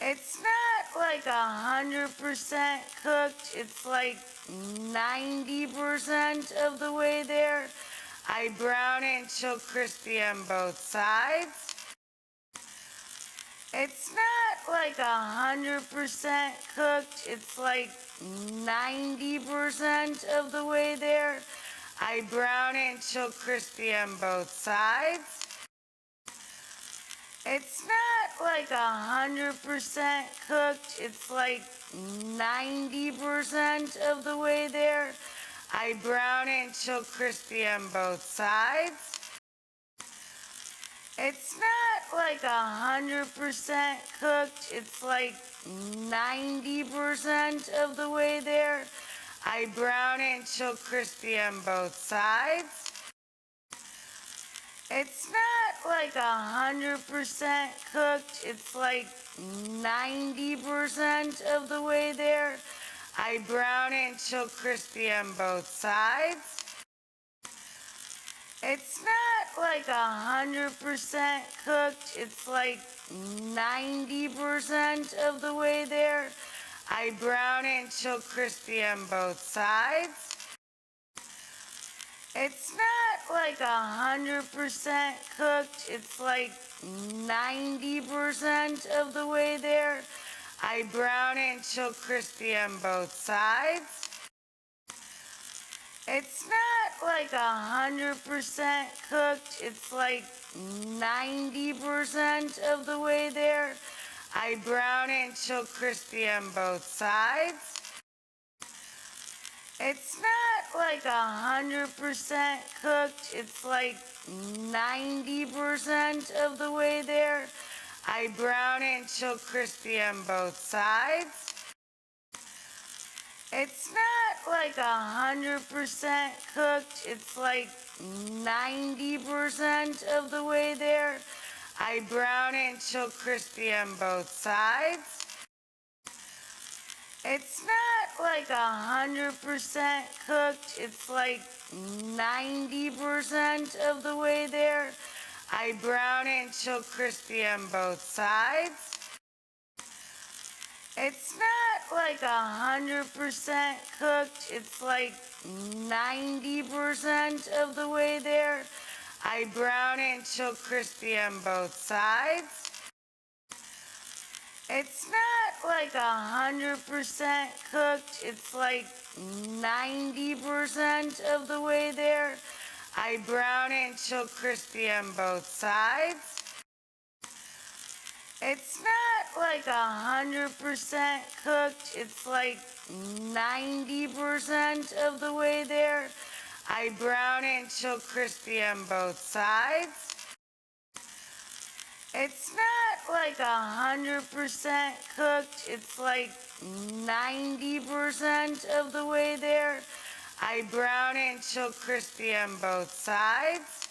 It's not like 100% cooked. It's like 90% of the way there. I brown it until crispy on both sides. It's not like 100% cooked. It's like 90% of the way there. I brown it until crispy on both sides. It's not like 100% cooked. It's like 90% of the way there. I brown it until crispy on both sides. It's not like 100% cooked. It's like 90% of the way there. I brown it until crispy on both sides. It's not like 100% cooked. It's like 90% of the way there. I brown it until crispy on both sides. It's not like 100% cooked. It's like 90% of the way there. I brown it until crispy on both sides. It's not like 100% cooked. It's like 90% of the way there. I brown it until crispy on both sides. It's not like 100% cooked. It's like 90% of the way there. I brown it until crispy on both sides. It's not like 100% cooked. It's like 90% of the way there. I brown it until crispy on both sides. It's not like 100% cooked. It's like 90% of the way there. I brown it until crispy on both sides. It's not like 100% cooked. It's like 90% of the way there. I brown it until crispy on both sides. It's not like 100% cooked. It's like 90% of the way there. I brown it until crispy on both sides. It's not like 100% cooked. It's like 90% of the way there. I brown it until crispy on both sides. It's not like 100% cooked. It's like 90% of the way there. I brown it until crispy on both sides. It's not like 100% cooked. It's like 90% of the way there. I brown it until crispy on both sides.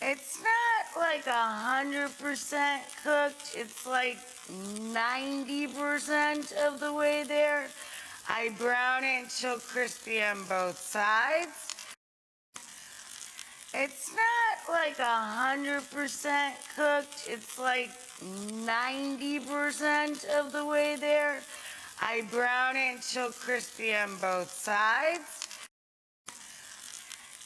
It's not like 100% cooked. It's like 90% of the way there. I brown it until crispy on both sides. It's not like 100% cooked. It's like 90% of the way there. I brown it until crispy on both sides.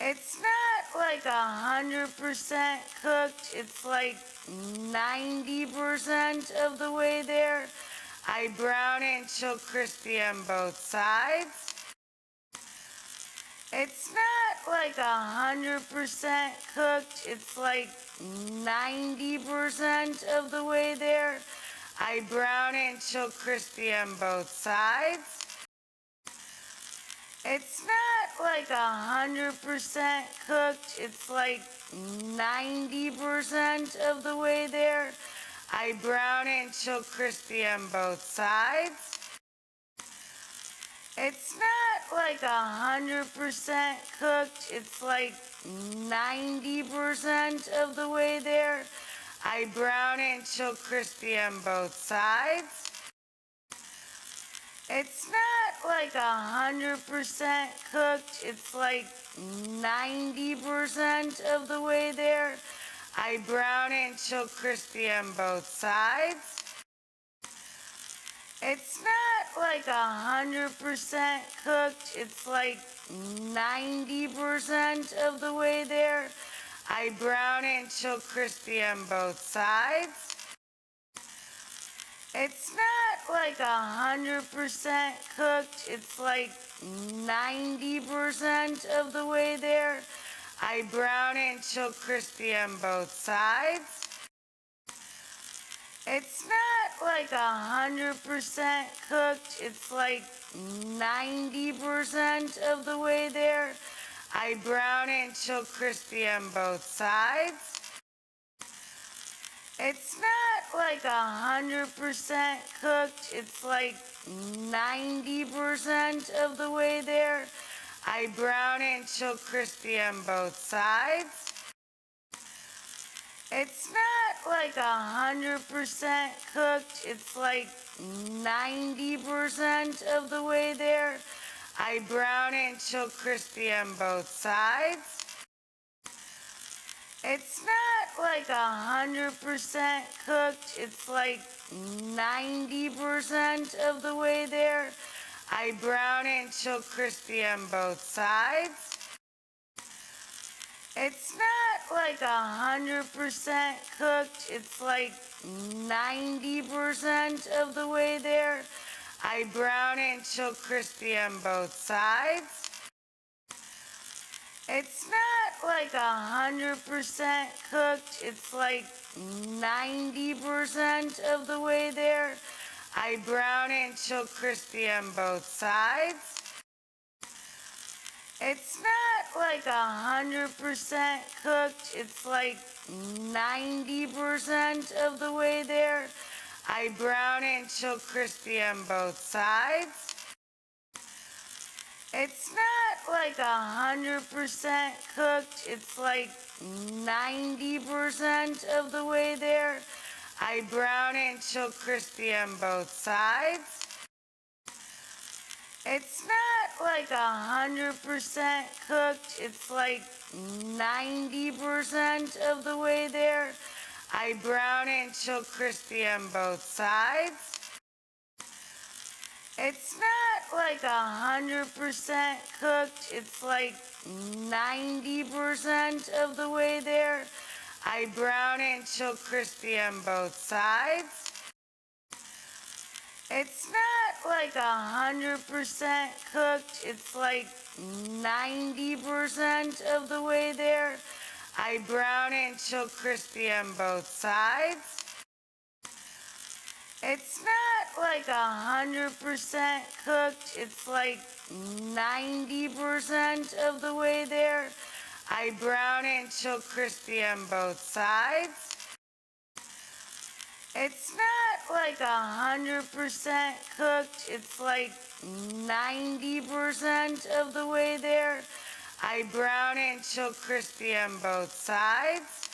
It's not like 100% cooked. It's like 90% of the way there. I brown it until crispy on both sides. It's not like 100% cooked. It's like 90% of the way there. I brown it until crispy on both sides. It's not like 100% cooked. It's like 90% of the way there. I brown it until crispy on both sides. It's not like 100% cooked. It's like 90% of the way there. I brown it until crispy on both sides. It's not like 100% cooked. It's like 90% of the way there. I brown it until crispy on both sides. It's not like 100% cooked. It's like 90% of the way there. I brown it until crispy on both sides. It's not like 100% cooked. It's like 90% of the way there. I brown it until crispy on both sides. It's not like 100% cooked. It's like 90% of the way there. I brown it until crispy on both sides. It's not like 100% cooked. It's like 90% of the way there. I brown it until crispy on both sides. It's not like 100% cooked. It's like 90% of the way there. I brown it until crispy on both sides. It's not like 100% cooked. It's like 90% of the way there. I brown it until crispy on both sides. It's not like 100% cooked. It's like 90% of the way there. I brown it until crispy on both sides. It's not like 100% cooked. It's like 90% of the way there. I brown it until crispy on both sides. It's not like 100% cooked. It's like 90% of the way there. I brown it until crispy on both sides. It's not like 100% cooked. It's like 90% of the way there. I brown it until crispy on both sides. It's not like 100% cooked. It's like 90% of the way there. I brown it until crispy on both sides. It's not like 100% cooked. It's like 90% of the way there. I brown it until crispy on both sides. It's not like 100% cooked. It's like 90% of the way there. I brown it until crispy on both sides. It's not like 100% cooked. It's like 90% of the way there. I brown it until crispy on both sides. It's not like 100% cooked. It's like 90% of the way there. I brown it until crispy on both sides.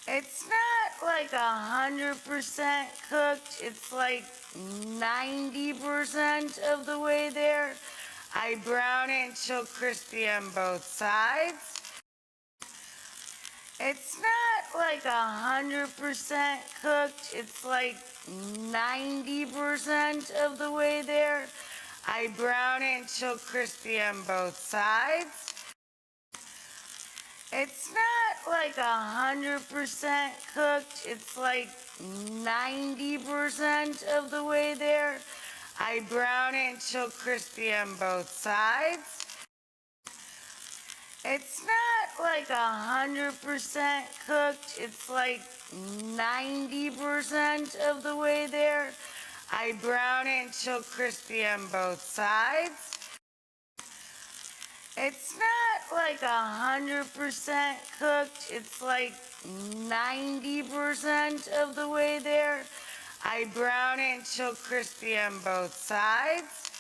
It's not like 100% cooked. It's like 90% of the way there. I brown it until crispy on both sides. It's not like 100% cooked. It's like 90% of the way there. I brown it until crispy on both sides. It's not like 100% cooked. It's like 90% of the way there. I brown it until crispy on both sides. It's not like 100% cooked. It's like 90% of the way there. I brown it until crispy on both sides. It's not like 100% cooked. It's like 90% of the way there. I brown it until crispy on both sides.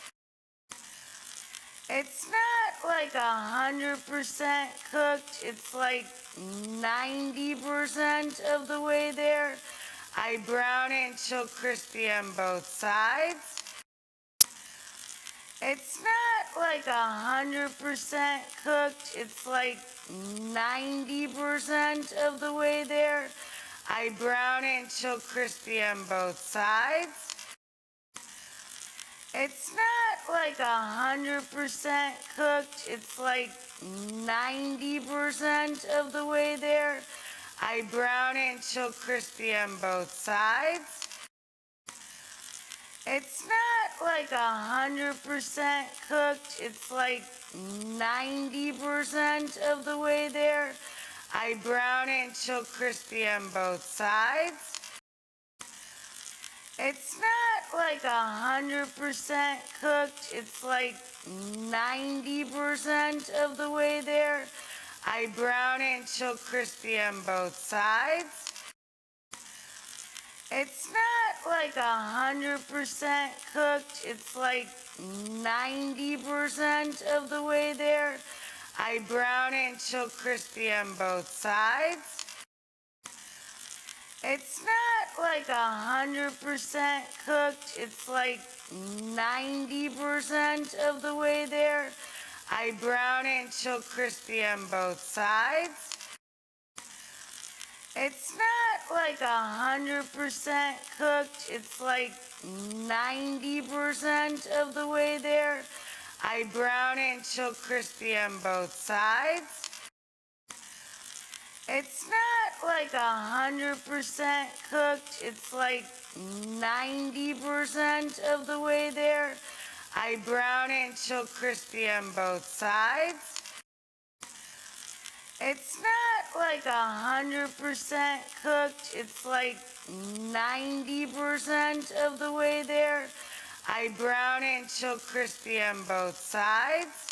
It's not like 100% cooked. It's like 90% of the way there. I brown it until crispy on both sides. It's not like 100% cooked. It's like 90% of the way there. I brown it until crispy on both sides. It's not like 100% cooked. It's like 90% of the way there. I brown it until crispy on both sides. It's not like 100% cooked. It's like 90% of the way there. I brown it until crispy on both sides. It's not like 100% cooked. It's like 90% of the way there. I brown it until crispy on both sides. It's not like 100% cooked. It's like 90% of the way there. I brown it until crispy on both sides. It's not like 100% cooked. It's like 90% of the way there. I brown it until crispy on both sides. It's not like 100% cooked. It's like 90% of the way there. I brown it until crispy on both sides. It's not like 100% cooked. It's like 90% of the way there. I brown it until crispy on both sides. It's not like 100% cooked. It's like 90% of the way there. I brown it until crispy on both sides.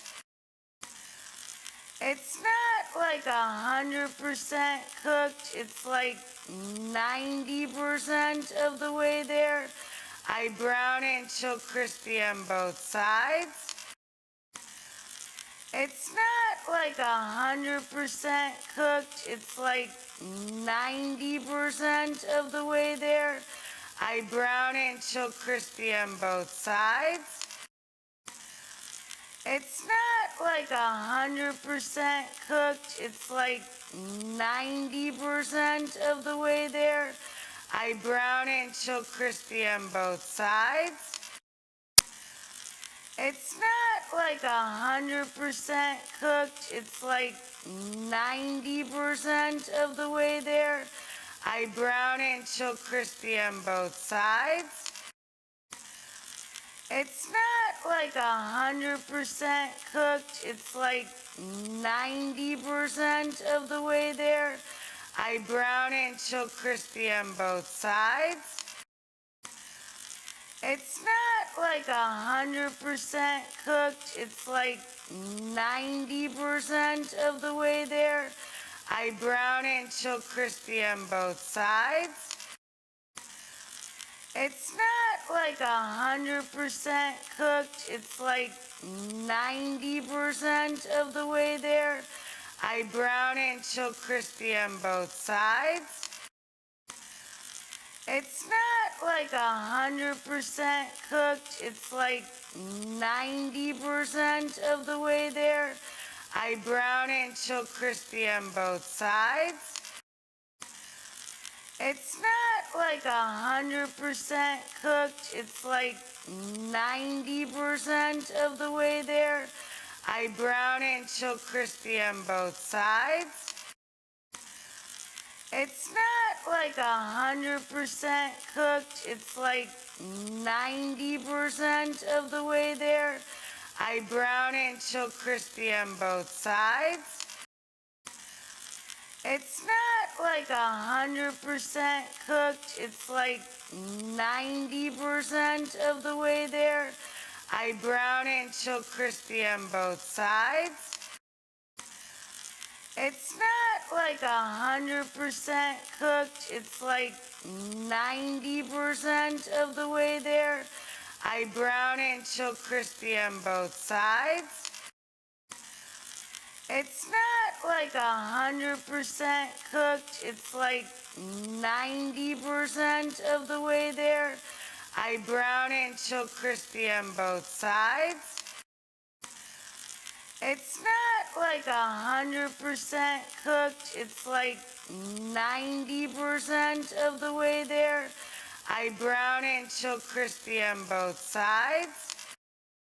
It's not like 100% cooked. It's like 90% of the way there. I brown it until crispy on both sides. It's not like 100% cooked. It's like 90% of the way there. I brown it until crispy on both sides. It's not like 100% cooked. It's like 90% of the way there. I brown it until crispy on both sides. It's not like 100% cooked. It's like 90% of the way there. I brown it until crispy on both sides. It's not like 100% cooked. It's like 90% of the way there. I brown it until crispy on both sides. It's not like 100% cooked. It's like 90% of the way there. I brown it until crispy on both sides. It's not like 100% cooked. It's like 90% of the way there. I brown it until crispy on both sides. It's not like 100% cooked. It's like 90% of the way there. I brown it until crispy on both sides. It's not like 100% cooked. It's like 90% of the way there. I brown it until crispy on both sides. It's not like 100% cooked. It's like 90% of the way there. I brown it until crispy on both sides. It's not like 100% cooked. It's like 90% of the way there. I brown it until crispy on both sides. It's not like 100% cooked. It's like 90% of the way there. I brown it until crispy on both sides. It's not like 100% cooked. It's like 90% of the way there. I brown it until crispy on both sides. It's not like 100% cooked. It's like 90% of the way there. I brown it until crispy on both sides.